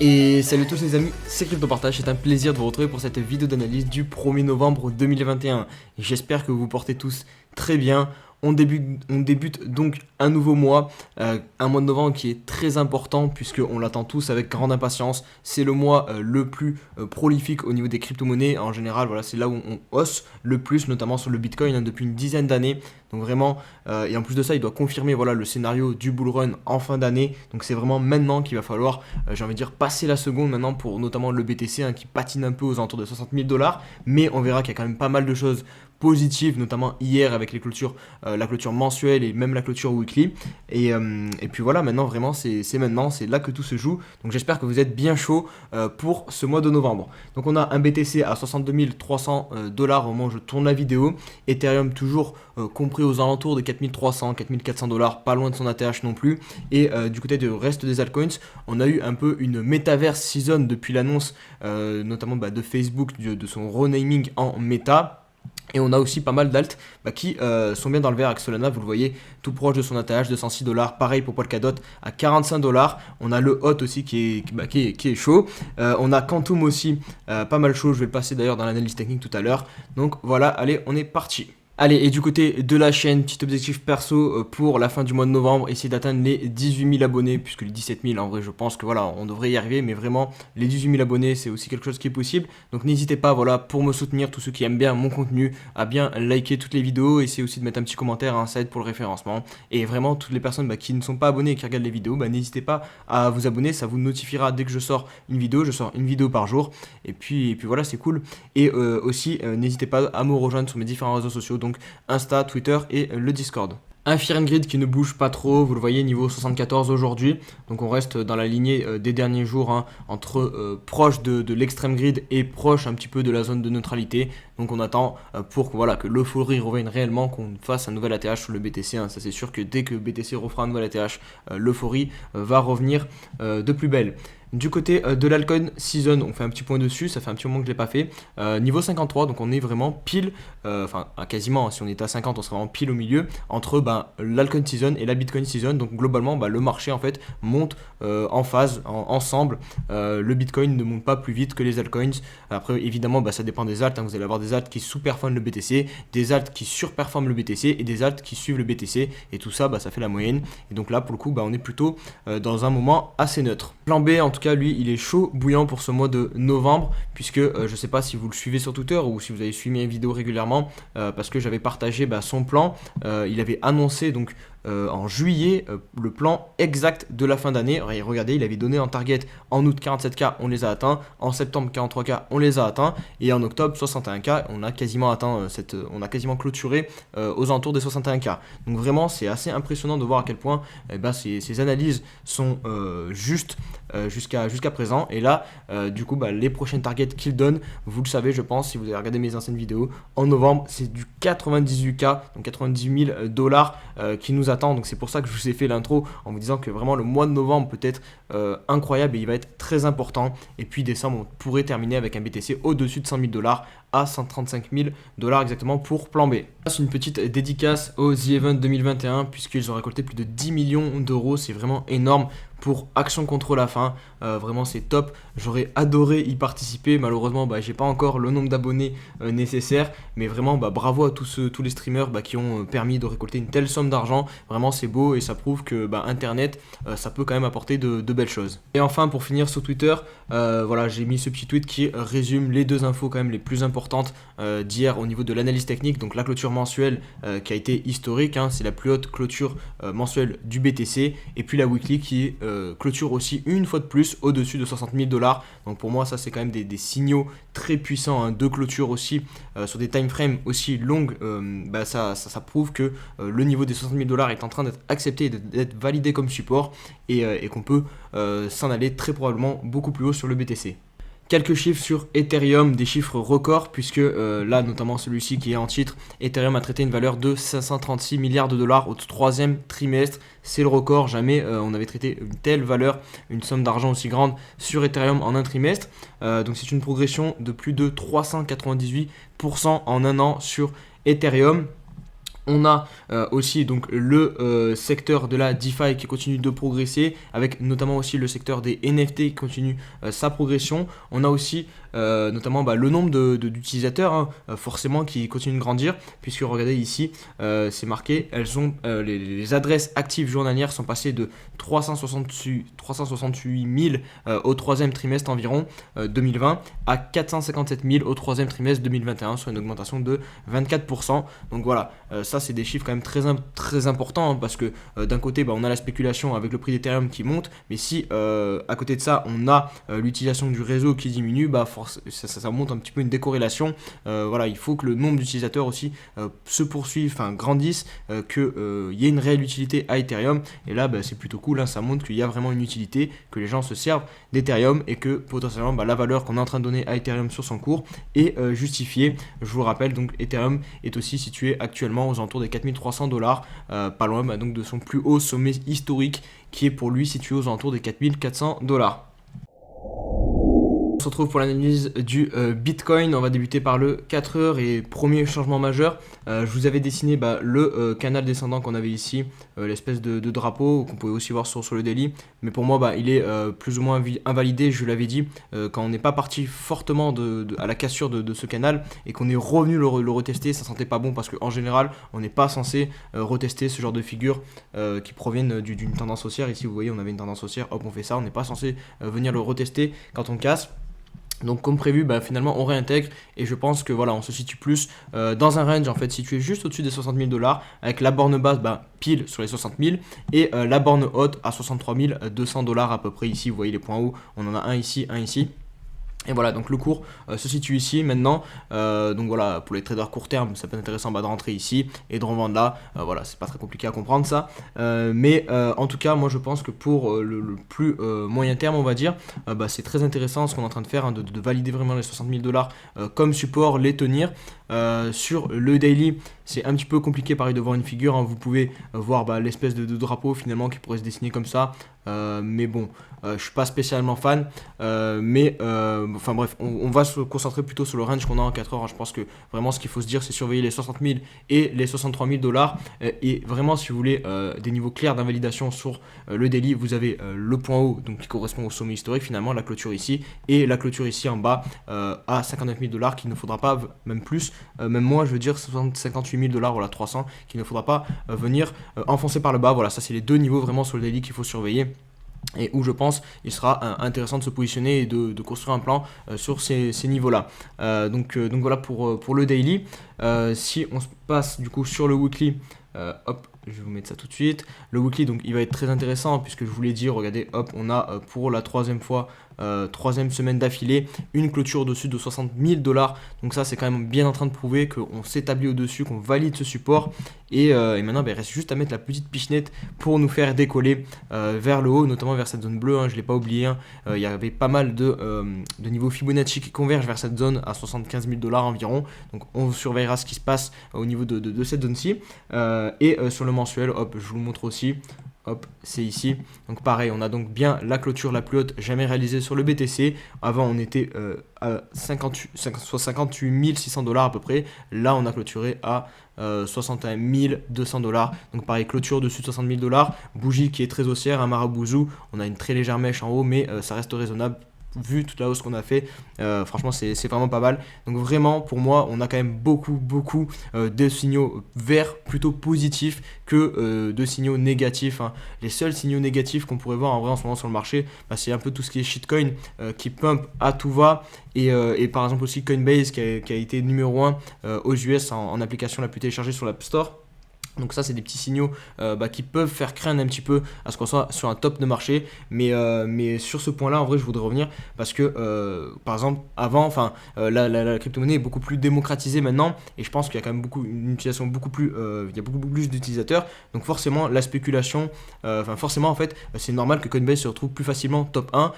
Et salut à tous les amis, c'est CryptoPartage, c'est un plaisir de vous retrouver pour cette vidéo d'analyse du 1er novembre 2021. Et j'espère que vous vous portez tous très bien. On débute donc un nouveau mois, un mois de novembre qui est très important puisqu'on l'attend tous avec grande impatience. C'est le mois le plus prolifique au niveau des crypto-monnaies. En général, voilà, c'est là où on hausse le plus, notamment sur le Bitcoin depuis une dizaine d'années. Donc vraiment, et en plus de ça, il doit confirmer voilà, le scénario du bull run en fin d'année. Donc c'est vraiment maintenant qu'il va falloir, j'ai envie de dire, passer la seconde maintenant pour notamment le BTC qui patine un peu aux alentours de 60 000 $. Mais on verra qu'il y a quand même pas mal de choses positives, notamment hier avec les clôtures, la clôture mensuelle et même la clôture weekly. Et puis voilà, maintenant vraiment, c'est maintenant, c'est là que tout se joue. Donc j'espère que vous êtes bien chaud pour ce mois de novembre. Donc on a un BTC à 62 300 $ au moment où je tourne la vidéo. Ethereum toujours compris aux alentours de 4300, 4400 $, pas loin de son ATH non plus. Et du côté du reste des altcoins, on a eu un peu une metaverse season depuis l'annonce notamment de Facebook, de son renaming en Meta. Et on a aussi pas mal d'alts qui sont bien dans le vert avec Solana, vous le voyez, tout proche de son ATH, 206 $. Pareil pour Polkadot à 45 $. On a le HOT aussi qui est chaud. On a Quantum aussi, pas mal chaud. Je vais le passer d'ailleurs dans l'analyse technique tout à l'heure. Donc voilà, allez, on est parti. Allez, et du côté de la chaîne, petit objectif perso pour la fin du mois de novembre, essayer d'atteindre les 18 000 abonnés, puisque les 17 000, en vrai, je pense que voilà, on devrait y arriver, mais vraiment, les 18 000 abonnés, c'est aussi quelque chose qui est possible. Donc n'hésitez pas, voilà, pour me soutenir, tous ceux qui aiment bien mon contenu, à bien liker toutes les vidéos, essayez aussi de mettre un petit commentaire, ça aide pour le référencement. Et vraiment, toutes les personnes qui ne sont pas abonnées et qui regardent les vidéos, n'hésitez pas à vous abonner, ça vous notifiera dès que je sors une vidéo par jour. Et puis voilà, c'est cool. Et aussi, n'hésitez pas à me rejoindre sur mes différents réseaux sociaux, donc Insta, Twitter et le Discord. Un Fear and Greed qui ne bouge pas trop, vous le voyez, niveau 74 aujourd'hui. Donc on reste dans la lignée des derniers jours, entre proche de l'extrême grid et proche un petit peu de la zone de neutralité. Donc on attend pour que l'euphorie revienne réellement, qu'on fasse un nouvel ATH sur le BTC. Ça c'est sûr que dès que BTC refera un nouvel ATH, l'euphorie va revenir de plus belle. Du côté de l'altcoin season, on fait un petit point dessus, ça fait un petit moment que je ne l'ai pas fait. Niveau 53, donc on est vraiment pile, quasiment, si on était à 50, on serait vraiment pile au milieu, entre l'altcoin season et la bitcoin season. Donc globalement, le marché en fait monte en phase, ensemble. Le bitcoin ne monte pas plus vite que les altcoins. Après, évidemment, ça dépend des alts. Vous allez avoir des alts qui sous-performent le BTC, des alts qui surperforment le BTC et des alts qui suivent le BTC. Et tout ça, ça fait la moyenne. Et donc là, pour le coup, on est plutôt dans un moment assez neutre. Plan B, en tout cas, lui, il est chaud, bouillant pour ce mois de novembre, puisque je ne sais pas si vous le suivez sur Twitter ou si vous avez suivi mes vidéos régulièrement, parce que j'avais partagé son plan. Il avait annoncé donc en juillet le plan exact de la fin d'année. Regardez, il avait donné en target en août 47K, on les a atteints, en septembre 43K, on les a atteints, et en octobre 61K, on a quasiment atteint on a quasiment clôturé aux alentours des 61K. Donc vraiment, c'est assez impressionnant de voir à quel point ces analyses sont justes jusqu'à présent. Et là, du coup, les prochaines targets qu'il donne, vous le savez, je pense, si vous avez regardé mes anciennes vidéos, en novembre, c'est du 98K, donc 98 000 $ qui nous attend. Donc c'est pour ça que je vous ai fait l'intro en vous disant que vraiment le mois de novembre peut être incroyable et il va être très important. Et puis décembre, on pourrait terminer avec un BTC au-dessus de 100 000 $ à 135 000 $ exactement pour plan B. C'est une petite dédicace au The Event 2021 puisqu'ils ont récolté plus de 10 millions d'euros. C'est vraiment énorme pour Action contre la faim. Vraiment c'est top, j'aurais adoré y participer. Malheureusement j'ai pas encore le nombre d'abonnés nécessaire, mais vraiment bravo à tous les streamers qui ont permis de récolter une telle somme d'argent. Vraiment c'est beau et ça prouve que internet ça peut quand même apporter de belles choses. Et enfin, pour finir sur Twitter, j'ai mis ce petit tweet qui résume les deux infos quand même les plus importantes d'hier au niveau de l'analyse technique. Donc la clôture mensuelle qui a été historique, c'est la plus haute clôture mensuelle du BTC, et puis la weekly qui est clôture aussi une fois de plus au-dessus de 60 000 $. Donc pour moi, ça c'est quand même des signaux très puissants de clôture aussi sur des time frames aussi longues. Ça prouve que le niveau des 60 000 $ est en train d'être accepté et d'être validé comme support, et qu'on peut s'en aller très probablement beaucoup plus haut sur le BTC. Quelques chiffres sur Ethereum, des chiffres records, puisque là, notamment celui-ci qui est en titre, Ethereum a traité une valeur de 536 milliards $ au troisième trimestre. C'est le record, jamais on avait traité une telle valeur, une somme d'argent aussi grande sur Ethereum en un trimestre. Donc c'est une progression de plus de 398% en un an sur Ethereum. On a aussi donc le secteur de la DeFi qui continue de progresser, avec notamment aussi le secteur des NFT qui continue sa progression. On a aussi notamment le nombre d'utilisateurs, hein, forcément, qui continue de grandir, puisque regardez ici, c'est marqué, les adresses actives journalières sont passées de 368 000 au troisième trimestre environ 2020 à 457 000 au troisième trimestre 2021, sur une augmentation de 24%. Donc voilà, ça c'est des chiffres quand même très importants, hein, parce que d'un côté on a la spéculation avec le prix d'Ethereum qui monte, mais si à côté de ça on a l'utilisation du réseau qui diminue, ça monte un petit peu une décorrélation. Voilà, il faut que le nombre d'utilisateurs aussi se poursuive, enfin grandisse, qu'il y ait une réelle utilité à Ethereum, et là c'est plutôt cool, hein, ça montre qu'il y a vraiment une utilité, que les gens se servent d'Ethereum, et que potentiellement la valeur qu'on est en train de donner à Ethereum sur son cours est justifiée. Je vous le rappelle, donc Ethereum est aussi situé actuellement aux alentours des 4300 $, pas loin donc de son plus haut sommet historique qui est pour lui situé aux alentours des 4400 $. On se retrouve pour l'analyse du Bitcoin. On va débuter par le 4 heures et premier changement majeur. Je vous avais dessiné le canal descendant qu'on avait ici, l'espèce de drapeau qu'on pouvait aussi voir sur le daily. Mais pour moi, il est plus ou moins invalidé, je l'avais dit, quand on n'est pas parti fortement à la cassure de ce canal et qu'on est revenu le retester, ça sentait pas bon, parce qu'en général, on n'est pas censé retester ce genre de figures qui proviennent d'une tendance haussière. Ici, vous voyez, on avait une tendance haussière, hop, on fait ça, on n'est pas censé venir le retester quand on casse. Donc comme prévu, finalement on réintègre, et je pense que voilà, on se situe plus dans un range en fait situé juste au-dessus des 60 000 $, avec la borne basse pile sur les 60 000 et la borne haute à 63 200 $ à peu près. Ici vous voyez les points hauts, on en a un ici. Et voilà, donc le cours se situe ici maintenant. Donc voilà, pour les traders court terme, ça peut être intéressant de rentrer ici et de revendre là. Voilà, c'est pas très compliqué à comprendre ça. Mais en tout cas, moi je pense que pour le plus moyen terme, on va dire, c'est très intéressant ce qu'on est en train de faire, hein, de valider vraiment les 60 000 $ comme support, les tenir. Sur le daily, c'est un petit peu compliqué pareil de voir une figure, hein. Vous pouvez voir l'espèce de drapeau finalement qui pourrait se dessiner comme ça. Mais bon, je suis pas spécialement fan, enfin bref, on va se concentrer plutôt sur le range qu'on a en 4 heures, hein. Je pense que vraiment ce qu'il faut se dire, c'est surveiller les 60 000 et les 63 000 $, et vraiment si vous voulez des niveaux clairs d'invalidation sur le daily, vous avez le point haut donc qui correspond au sommet historique, finalement la clôture ici, et la clôture ici en bas à 59 000 $, qu'il ne faudra pas, même plus, même moins, je veux dire 58 000 $, voilà 300, qu'il ne faudra pas venir enfoncer par le bas. Voilà, ça c'est les deux niveaux vraiment sur le daily qu'il faut surveiller, et où je pense il sera intéressant de se positionner et de construire un plan sur ces niveaux-là. Donc voilà pour le daily. Si on se passe du coup sur le weekly, hop, je vais vous mettre ça tout de suite. Le weekly, donc il va être très intéressant, puisque je vous l'ai dit, regardez, hop, on a pour la troisième semaine d'affilée, une clôture au-dessus de 60 000 $. Donc ça, c'est quand même bien en train de prouver qu'on s'établit au-dessus, qu'on valide ce support. Et maintenant, il reste juste à mettre la petite pichenette pour nous faire décoller vers le haut, notamment vers cette zone bleue, hein, je ne l'ai pas oublié. Hein. Il y avait pas mal de niveaux Fibonacci qui convergent vers cette zone à 75 000 $ environ. Donc on surveillera ce qui se passe au niveau de cette zone-ci. Et sur le mensuel, hop, je vous le montre aussi. Hop, c'est ici. Donc pareil, on a donc bien la clôture la plus haute jamais réalisée sur le BTC. Avant, on était à 58 600 $ à peu près. Là, on a clôturé à 61 200 $. Donc pareil, clôture au-dessus de 60 000 $. Bougie qui est très haussière, un marabouzou. On a une très légère mèche en haut, mais ça reste raisonnable vu toute la hausse qu'on a fait. Franchement c'est vraiment pas mal. Donc vraiment pour moi on a quand même beaucoup de signaux verts plutôt positifs que de signaux négatifs, hein. Les seuls signaux négatifs qu'on pourrait voir en vrai en ce moment sur le marché, c'est un peu tout ce qui est shitcoin qui pump à tout va, et par exemple aussi Coinbase qui a été numéro 1 aux US en application la plus téléchargée sur l'App Store. Donc ça c'est des petits signaux qui peuvent faire craindre un petit peu à ce qu'on soit sur un top de marché, mais sur ce point là en vrai je voudrais revenir, parce que par exemple avant, la crypto-monnaie est beaucoup plus démocratisée maintenant, et je pense qu'il y a quand même une utilisation il y a beaucoup plus d'utilisateurs, donc forcément la spéculation, forcément en fait c'est normal que Coinbase se retrouve plus facilement top 1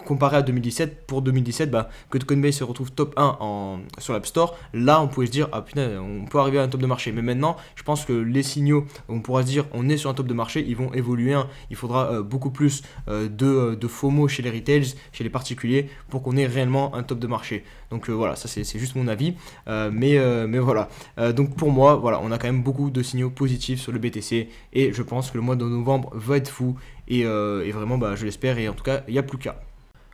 comparé à 2017. Pour 2017 que Coinbase se retrouve top 1 sur l'App Store, là on pouvait se dire ah putain on peut arriver à un top de marché, mais maintenant je pense que les signaux, on pourra se dire on est sur un top de marché, ils vont évoluer, hein. Il faudra beaucoup plus de FOMO chez les retails, chez les particuliers, pour qu'on ait réellement un top de marché. Donc voilà, ça c'est juste mon avis, mais voilà. Donc pour moi, voilà, on a quand même beaucoup de signaux positifs sur le BTC, et je pense que le mois de novembre va être fou, et vraiment, je l'espère, et en tout cas, il n'y a plus qu'à.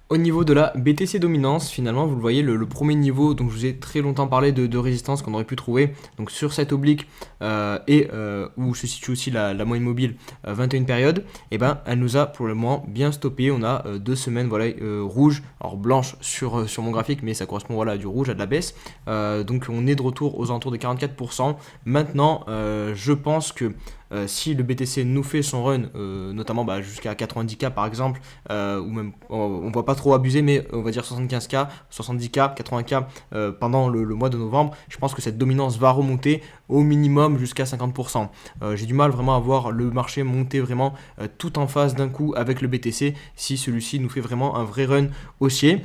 Au niveau de la BTC dominance, finalement, vous le voyez, le premier niveau, donc je vous ai très longtemps parlé de résistance qu'on aurait pu trouver, donc sur cette oblique, où se situe aussi la moyenne mobile 21 périodes, et elle nous a pour le moment bien stoppé. On a 2 semaines, voilà, rouge, alors blanche sur mon graphique, mais ça correspond, voilà, à du rouge, à de la baisse. Donc on est de retour aux alentours des 44%. Maintenant, je pense que si le BTC nous fait son run, notamment jusqu'à 90K par exemple, ou même on va pas trop abuser, mais on va dire 75K, 70K, 80K pendant le mois de novembre, je pense que cette dominance va remonter au minimum jusqu'à 50%. J'ai du mal vraiment à voir le marché monter vraiment tout en phase d'un coup avec le BTC si celui-ci nous fait vraiment un vrai run haussier.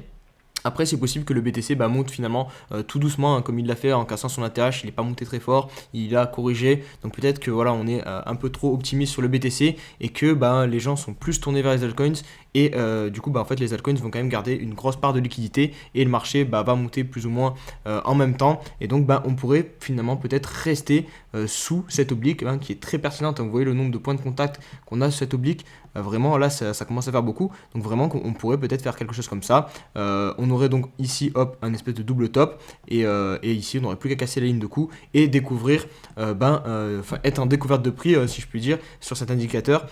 Après, c'est possible que le BTC monte finalement tout doucement, hein, comme il l'a fait en cassant son ATH. Il n'est pas monté très fort, il a corrigé. Donc peut-être que voilà, on est un peu trop optimiste sur le BTC, et que les gens sont plus tournés vers les altcoins. Et du coup, en fait, les altcoins vont quand même garder une grosse part de liquidité, et le marché va monter plus ou moins en même temps. Et donc, on pourrait finalement peut-être rester sous cette oblique, qui est très pertinente. Vous voyez le nombre de points de contact qu'on a sur cette oblique. Vraiment, là, ça commence à faire beaucoup. Donc vraiment, on pourrait peut-être faire quelque chose comme ça. On aurait donc ici, hop, un espèce de double top. Et ici, on n'aurait plus qu'à casser la ligne de coup et découvrir, être en découverte de prix, si je puis dire, sur cet indicateur,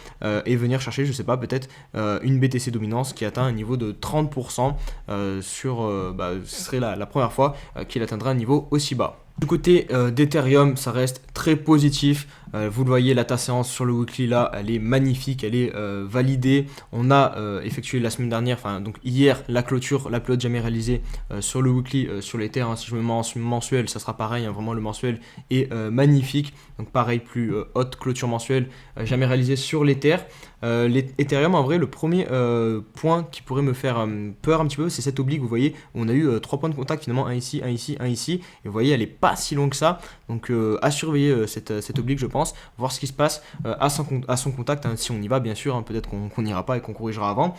et venir chercher, je sais pas, peut-être une BTC dominance qui atteint un niveau de 30%, ce serait la première fois qu'il atteindra un niveau aussi bas. Du côté d'Ethereum, ça reste très positif. Vous le voyez, la séance sur le weekly là, elle est magnifique, elle est validée. On a effectué la semaine dernière, donc hier, la clôture la plus haute jamais réalisée sur le weekly, sur l'Ether. Si je me mets en mensuel, ça sera pareil, vraiment le mensuel est magnifique. Donc pareil, plus haute clôture mensuelle jamais réalisée sur l'Ether. L'Ethereum, en vrai, le premier point qui pourrait me faire peur un petit peu, c'est cette oblique. Vous voyez, on a eu 3 points de contact finalement, un ici, un ici, un ici. Et vous voyez, elle est pas si longue que ça. Donc à surveiller cette oblique, je pense, voir ce qui se passe à son contact, hein, si on y va bien sûr, hein, peut-être qu'on n'ira pas et qu'on corrigera avant,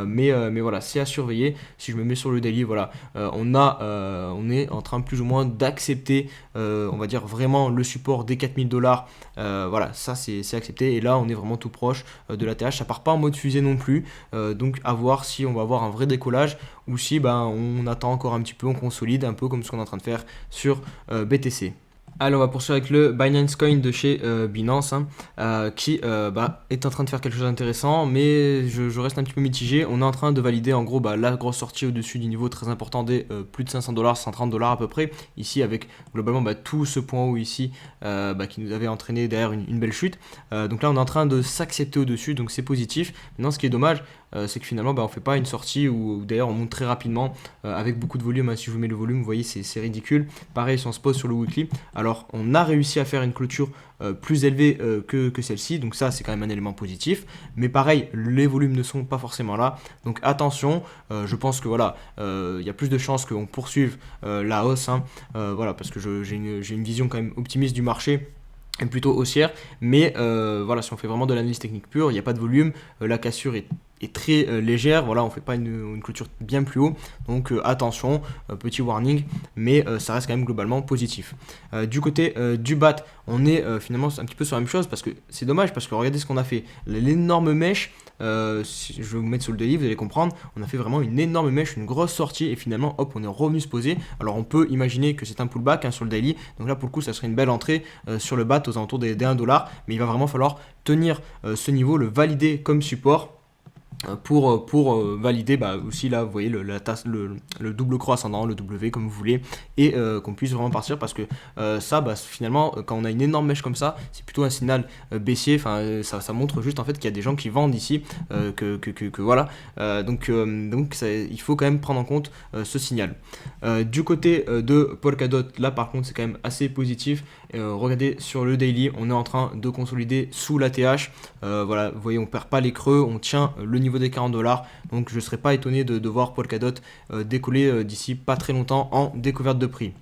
mais voilà, c'est à surveiller. Si je me mets sur le daily, voilà, on est en train plus ou moins d'accepter, on va dire vraiment le support des 4000$, voilà, ça c'est accepté, et là on est vraiment tout proche de la TH. Ça part pas en mode fusée non plus, donc à voir si on va avoir un vrai décollage, ou si on attend encore un petit peu, on consolide un peu comme ce qu'on est en train de faire sur BTC. Allez, on va poursuivre avec le Binance Coin de chez Binance, qui est en train de faire quelque chose d'intéressant, mais je reste un petit peu mitigé. On est en train de valider en gros la grosse sortie au-dessus du niveau très important des plus de 500$, 130$ à peu près, ici avec globalement tout ce point haut ici qui nous avait entraîné derrière une belle chute. Donc là on est en train de s'accepter au-dessus, donc c'est positif. Maintenant ce qui est dommage, c'est que finalement on fait pas une sortie où d'ailleurs on monte très rapidement avec beaucoup de volume, hein. Si je vous mets le volume, vous voyez, c'est ridicule. Pareil si on se pose sur le weekly, alors on a réussi à faire une clôture plus élevée que celle-ci, donc ça c'est quand même un élément positif, mais pareil, les volumes ne sont pas forcément là, donc attention. Je pense que voilà, il y a plus de chances qu'on poursuive la hausse, hein, voilà, parce que j'ai une vision quand même optimiste du marché, est plutôt haussière, mais voilà, si on fait vraiment de l'analyse technique pure, il n'y a pas de volume, la cassure est très légère, voilà, on fait pas une clôture bien plus haut, donc attention, petit warning, mais ça reste quand même globalement positif. Du côté du BAT, on est finalement un petit peu sur la même chose, parce que c'est dommage, parce que regardez ce qu'on a fait, l'énorme mèche, si je vais vous mettre sur le daily, vous allez comprendre, on a fait vraiment une énorme mèche, une grosse sortie, et finalement hop, on est revenu se poser. Alors on peut imaginer que c'est un pullback, hein, sur le daily, donc là pour le coup ça serait une belle entrée sur le BAT aux alentours des 1$, mais il va vraiment falloir tenir ce niveau, le valider comme support, pour valider aussi là vous voyez le double croix ascendant, le W comme vous voulez, et qu'on puisse vraiment partir, parce que ça finalement quand on a une énorme mèche comme ça, c'est plutôt un signal baissier, ça montre juste en fait qu'il y a des gens qui vendent ici, que voilà, donc il faut quand même prendre en compte ce signal. Du côté de Polkadot, là par contre c'est quand même assez positif. Regardez sur le daily, on est en train de consolider sous l'ATH, voilà, vous voyez, on perd pas les creux, on tient le niveau des 40$, donc je ne serais pas étonné de voir Polkadot décoller d'ici pas très longtemps en découverte de prix.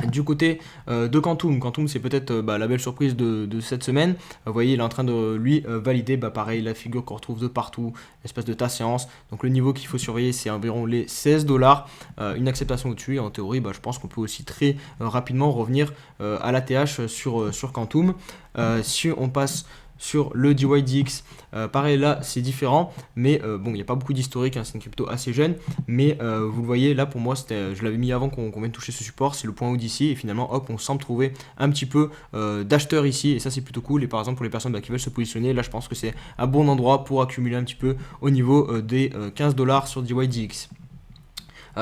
Du côté de Quantum, Quantum c'est peut-être la belle surprise de cette semaine. Vous voyez, il est en train de lui valider, pareil, la figure qu'on retrouve de partout, l'espèce de ta séance. Donc le niveau qu'il faut surveiller, c'est environ les 16 $. Une acceptation au-dessus, et en théorie, je pense qu'on peut aussi très rapidement revenir à la TH sur Quantum. Si on passe sur le DYDX, pareil là c'est différent, mais bon, il n'y a pas beaucoup d'historique, hein, c'est une crypto assez jeune, mais vous le voyez là, pour moi je l'avais mis avant qu'on vienne toucher ce support, c'est le point haut d'ici, et finalement hop, on semble trouver un petit peu d'acheteurs ici, et ça c'est plutôt cool. Et par exemple pour les personnes qui veulent se positionner, là je pense que c'est un bon endroit pour accumuler un petit peu au niveau des 15 $ sur DYDX.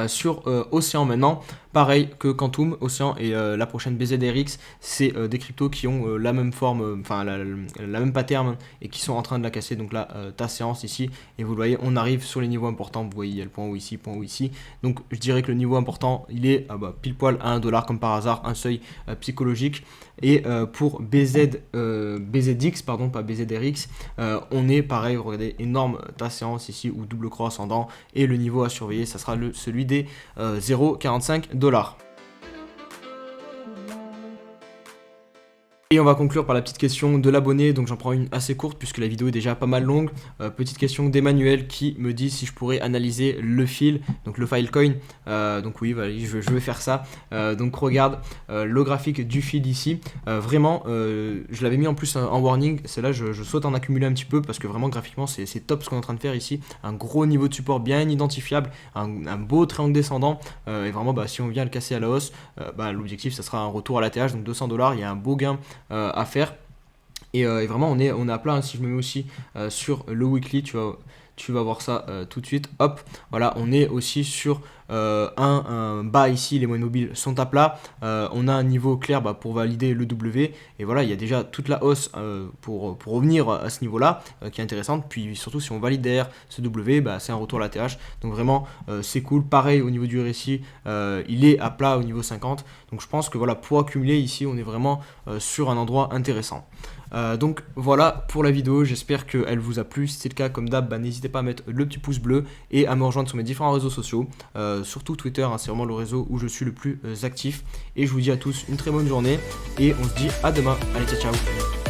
Sur Océan maintenant, pareil que Quantum, Océan et la prochaine BZRX, c'est des cryptos qui ont la même forme, la même pattern, et qui sont en train de la casser. Donc là, ta séance ici, et vous le voyez, on arrive sur les niveaux importants. Vous voyez, il y a le point haut ici, point haut ici. Donc je dirais que le niveau important, il est pile poil à 1 $ comme par hasard, un seuil psychologique. Et pour BZX, pardon, pas BZRX, on est pareil, regardez, énorme ta séance ici, ou double croix ascendant, et le niveau à surveiller, ça sera celui des 0,45 $. Et on va conclure par la petite question de l'abonné, donc j'en prends une assez courte puisque la vidéo est déjà pas mal longue. Petite question d'Emmanuel qui me dit si je pourrais analyser le fil, donc le Filecoin. Donc oui, je vais faire ça. Donc regarde le graphique du fil ici. Vraiment, je l'avais mis en plus en warning. C'est là, je saute en accumuler un petit peu parce que vraiment graphiquement c'est top ce qu'on est en train de faire ici. Un gros niveau de support bien identifiable, un beau triangle descendant. Et vraiment, si on vient le casser à la hausse, l'objectif ça sera un retour à la TH, donc 200 $. Il y a un beau gain à faire, et vraiment on est à plat, hein. Si je me mets aussi sur le weekly, tu vas voir ça tout de suite, hop, voilà, on est aussi sur un bas ici, les moyennes mobiles sont à plat, on a un niveau clair pour valider le W, et voilà, il y a déjà toute la hausse pour revenir à ce niveau là qui est intéressante. Puis surtout si on valide derrière ce W, c'est un retour à la TH, donc vraiment c'est cool. Pareil au niveau du RSI, il est à plat au niveau 50, donc je pense que voilà, pour accumuler ici on est vraiment sur un endroit intéressant. Donc voilà pour la vidéo, j'espère qu'elle vous a plu. Si c'est le cas, comme d'hab, n'hésitez pas à mettre le petit pouce bleu et à me rejoindre sur mes différents réseaux sociaux, surtout Twitter, hein, c'est vraiment le réseau où je suis le plus actif. Et je vous dis à tous une très bonne journée et on se dit à demain. Allez, ciao ciao.